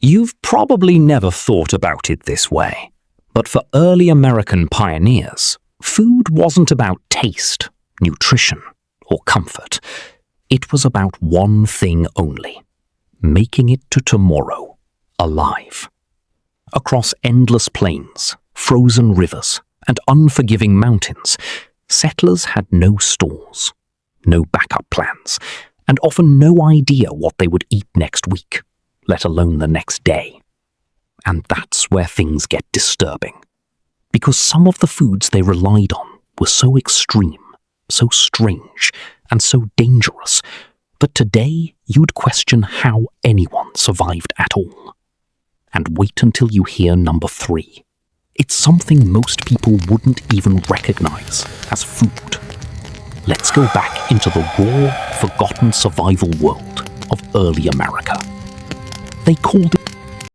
You've probably never thought about it this way, but for early American pioneers, food wasn't about taste, nutrition, or comfort. It was about one thing only: making it to tomorrow, alive. Across endless plains, frozen rivers, and unforgiving mountains, settlers had no stores, no backup plans, and often no idea what they would eat next week, let alone the next day. And that's where things get disturbing, because some of the foods they relied on were so extreme, so strange, and so dangerous that today you'd question how anyone survived at all. And wait until you hear number 3. It's something most people wouldn't even recognize as food. Let's go back into the raw, forgotten survival world of early America. They called